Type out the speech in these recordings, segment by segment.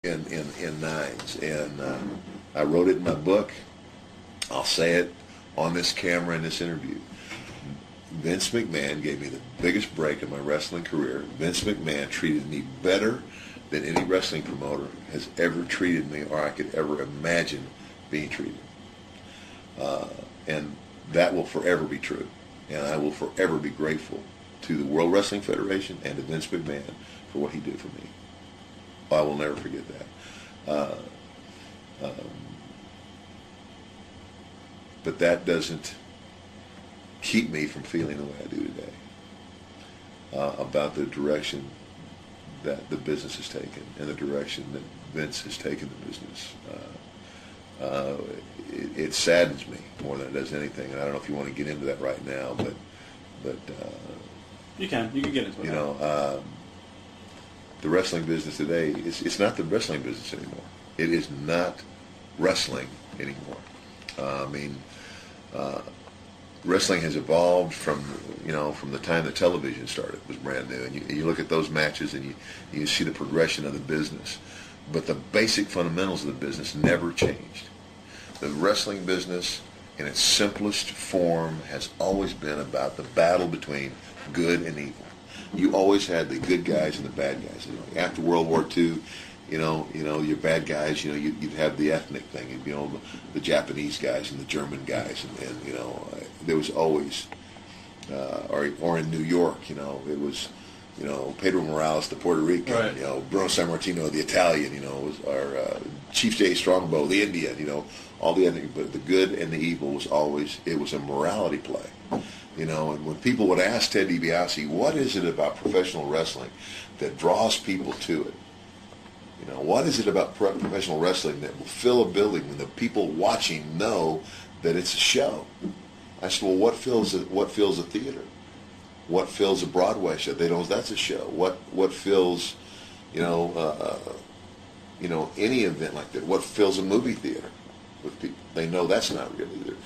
in nines, and I wrote it in my book. I'll say it on this camera in this interview. Vince McMahon gave me the biggest break in my wrestling career. Vince McMahon treated me better than any wrestling promoter has ever treated me, or I could ever imagine being treated. And that will forever be true. And I will forever be grateful to the World Wrestling Federation and to Vince McMahon for what he did for me. I will never forget that. But that doesn't keep me from feeling the way I do today about the direction that the business has taken and the direction that Vince has taken the business. It saddens me more than it does anything. And I don't know if you want to get into that right now, but you can get into it. You know, the wrestling business today it's not the wrestling business anymore. It is not wrestling anymore. Wrestling has evolved from the time the television started. It was brand new, and you look at those matches and you see the progression of the business, but the basic fundamentals of the business never changed. The wrestling business in its simplest form has always been about the battle between good and evil. You always had the good guys and the bad guys. After World War II, your bad guys, you'd have the ethnic thing, the Japanese guys and the German guys, and there was always, or in New York, it was, Pedro Morales, the Puerto Rican, right. Bruno Sammartino, the Italian, or Chief J. Strongbow, the Indian, all the ethnic, but the good and the evil was always, it was a morality play. And when people would ask Ted DiBiase, what is it about professional wrestling that draws people to it? What is it about professional wrestling that will fill a building when the people watching know that it's a show? I said, well, what fills a theater? What fills a Broadway show? They know that's a show. What fills, any event like that? What fills a movie theater with people? They know that's not real either.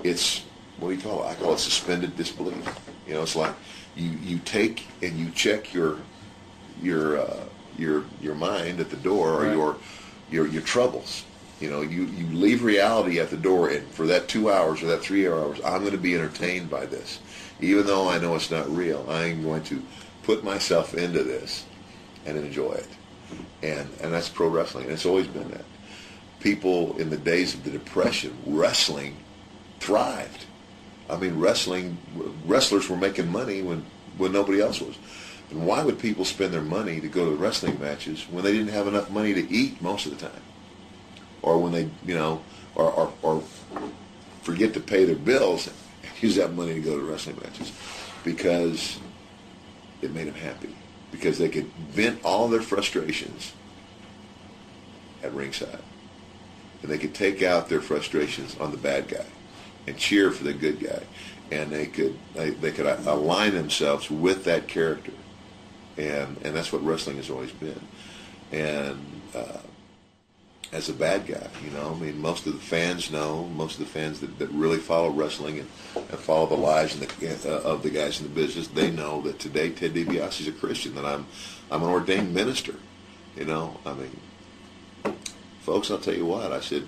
It's, what do you call it? I call it suspended disbelief. It's like you take and you check your mind at the door, or right. your troubles. You leave reality at the door, and for that 2 hours or that 3 hours, I'm going to be entertained by this, even though I know it's not real. I'm going to put myself into this and enjoy it, and that's pro wrestling, and it's always been that. People in the days of the Depression, wrestling thrived. Wrestlers were making money when nobody else was. And why would people spend their money to go to wrestling matches when they didn't have enough money to eat most of the time? Or when they, or forget to pay their bills and use that money to go to wrestling matches? Because it made them happy. Because they could vent all their frustrations at ringside. And they could take out their frustrations on the bad guy and cheer for the good guy. And they could align themselves with that character. And that's what wrestling has always been. And as a bad guy, most of the fans know, most of the fans that really follow wrestling and follow the lives of the guys in the business, they know that today Ted DiBiase is a Christian, that I'm an ordained minister. Folks, I'll tell you what, I said,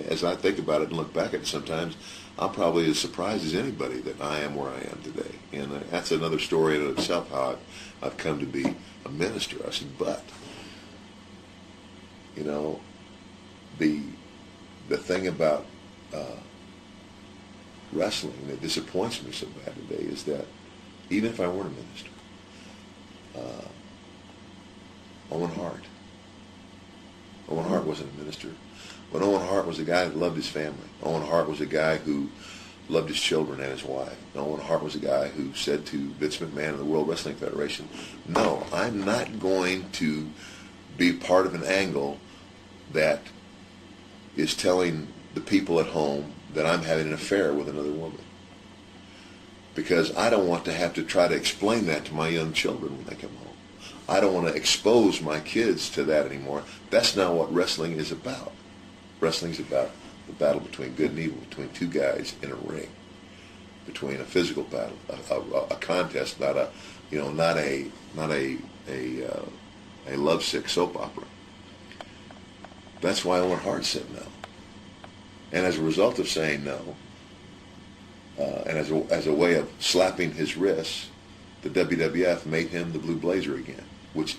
as I think about it and look back at it sometimes, I'm probably as surprised as anybody that I am where I am today. And that's another story in itself, how I've come to be a minister. I said, but, the thing about wrestling that disappoints me so bad today is that even if I weren't a minister, Owen Hart wasn't a minister. But Owen Hart was a guy that loved his family. Owen Hart was a guy who loved his children and his wife. Owen Hart was a guy who said to Vince McMahon and the World Wrestling Federation, no, I'm not going to be part of an angle that is telling the people at home that I'm having an affair with another woman. Because I don't want to have to try to explain that to my young children when they come home. I don't want to expose my kids to that anymore. That's not what wrestling is about. Wrestling is about the battle between good and evil, between two guys in a ring, between a physical battle, a contest, not a lovesick soap opera. That's why Owen Hart said no. And as a result of saying no, and as a way of slapping his wrists, the WWF made him the Blue Blazer again, which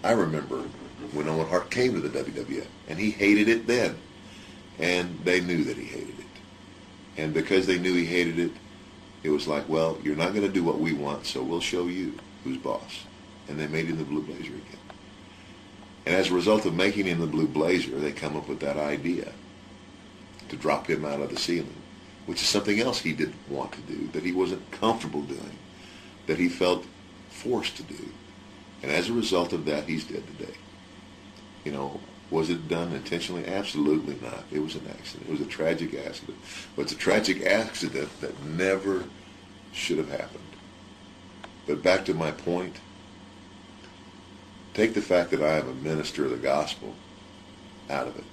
I remember when Owen Hart came to the WWF, and he hated it then, and they knew that he hated it. And because they knew he hated it, it was like, well, you're not going to do what we want, so we'll show you who's boss. And they made him the Blue Blazer again. And as a result of making him the Blue Blazer, they come up with that idea to drop him out of the ceiling, which is something else he didn't want to do, that he wasn't comfortable doing, that he felt forced to do. And as a result of that, he's dead today. You know, was it done intentionally? Absolutely not. It was an accident. It was a tragic accident. But it's a tragic accident that never should have happened. But back to my point, take the fact that I am a minister of the gospel out of it.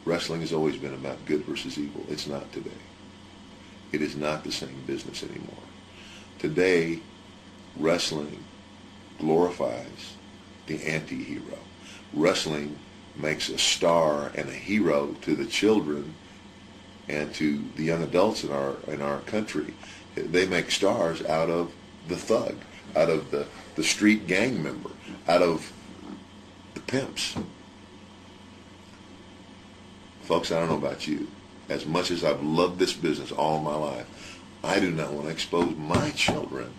Wrestling has always been about good versus evil. It's not today. It is not the same business anymore. Today, wrestling glorifies the anti-hero. Wrestling makes a star and a hero to the children and to the young adults in our country. They make stars out of the thug, out of the street gang member, out of the pimps. Folks, I don't know about you. As much as I've loved this business all my life, I do not want to expose my children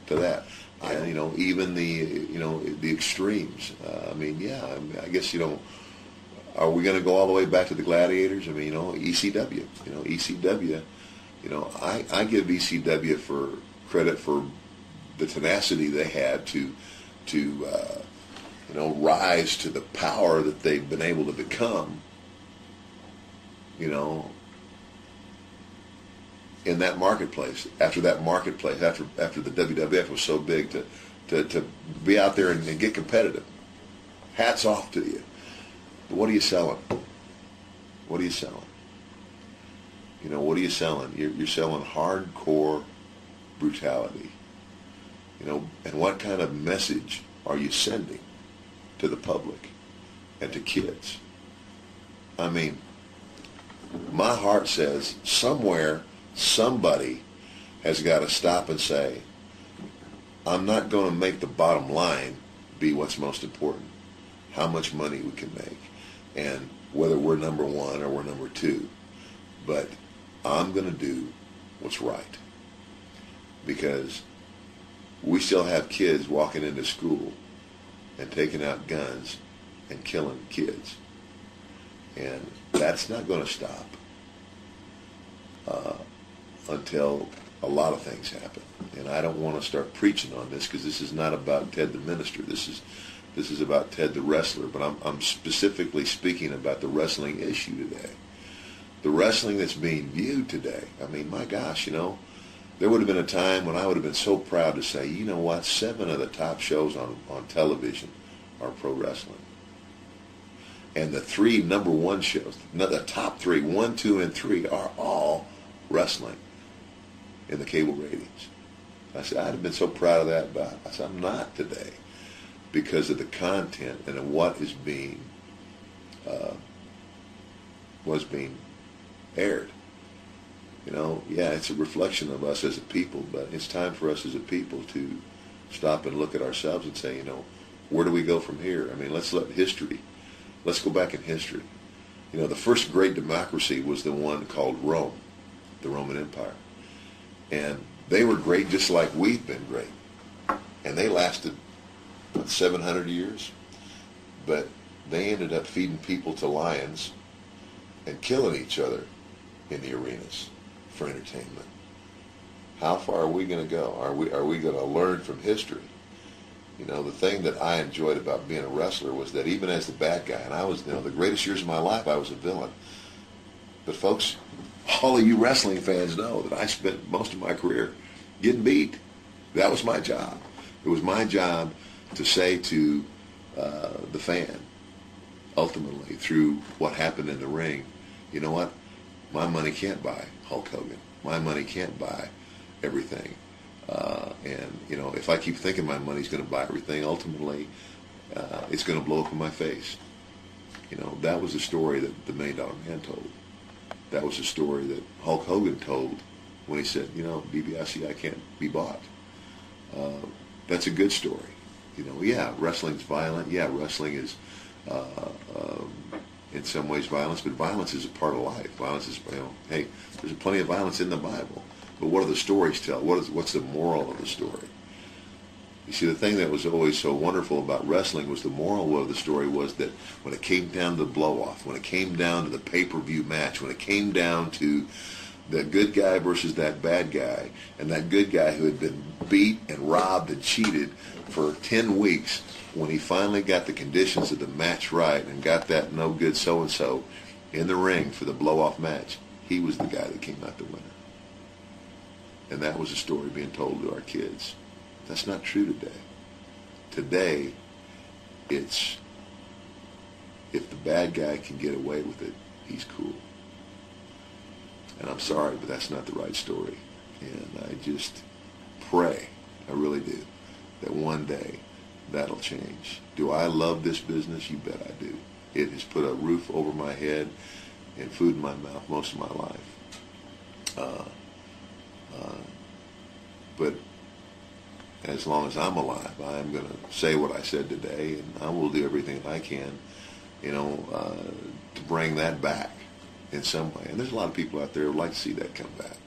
to that. Even the extremes. I guess, are we going to go all the way back to the gladiators? ECW. ECW. I give ECW for credit for the tenacity they had to rise to the power that they've been able to become. In that marketplace, after the WWF was so big to be out there and get competitive. Hats off to you. But what are you selling? What are you selling? What are you selling? You're selling hardcore brutality. And what kind of message are you sending to the public and to kids? My heart says somewhere somebody has got to stop and say, I'm not going to make the bottom line be what's most important. How much money we can make and whether we're number one or we're number two. But I'm going to do what's right. Because we still have kids walking into school and taking out guns and killing kids. And that's not going to stop until a lot of things happen. And I don't want to start preaching on this because this is not about Ted the minister. This is about Ted the wrestler. But I'm specifically speaking about the wrestling issue today. The wrestling that's being viewed today. My gosh, there would have been a time when I would have been so proud to say, 7 of the top shows on television are pro wrestling. And the 3 number 1 shows, the top 3, 1, 2, and 3 are all wrestling in the cable ratings. I said, I'd have been so proud of that, but I said, I'm not today because of the content and of what is was being aired. It's a reflection of us as a people, but it's time for us as a people to stop and look at ourselves and say, where do we go from here? Let's go back in history. The first great democracy was the one called Rome, the Roman Empire. And they were great just like we've been great. And they lasted, 700 years? But they ended up feeding people to lions and killing each other in the arenas for entertainment. How far are we going to go? Are we going to learn from history? The thing that I enjoyed about being a wrestler was that even as the bad guy, and I was, the greatest years of my life, I was a villain. But folks, all of you wrestling fans know that I spent most of my career getting beat. That was my job. It was my job to say to the fan, ultimately, through what happened in the ring, you know what? My money can't buy Hulk Hogan. My money can't buy everything. If I keep thinking my money's going to buy everything, ultimately, it's going to blow up in my face. You know, that was the story that the $1 Million Man told. That was the story that Hulk Hogan told when he said, you know, Dibiase, I can't be bought. That's a good story. You know, yeah, wrestling's violent. Yeah, wrestling is in some ways violence, but violence is a part of life. Violence is, you know, hey, there's plenty of violence in the Bible, but what do the stories tell? What's the moral of the story? You see, the thing that was always so wonderful about wrestling was the moral of the story was that when it came down to the blow-off, when it came down to the pay-per-view match, when it came down to the good guy versus that bad guy, and that good guy who had been beat and robbed and cheated for 10 weeks, when he finally got the conditions of the match right and got that no-good so-and-so in the ring for the blow-off match, he was the guy that came out the winner. And that was a story being told to our kids. That's not true today. Today, it's if the bad guy can get away with it, he's cool. And I'm sorry, but that's not the right story. And I just pray, I really do, that one day that'll change. Do I love this business? You bet I do. It has put a roof over my head and food in my mouth most of my life. But as long as I'm alive, I am going to say what I said today, and I will do everything I can, you know, to bring that back in some way. And there's a lot of people out there who would like to see that come back.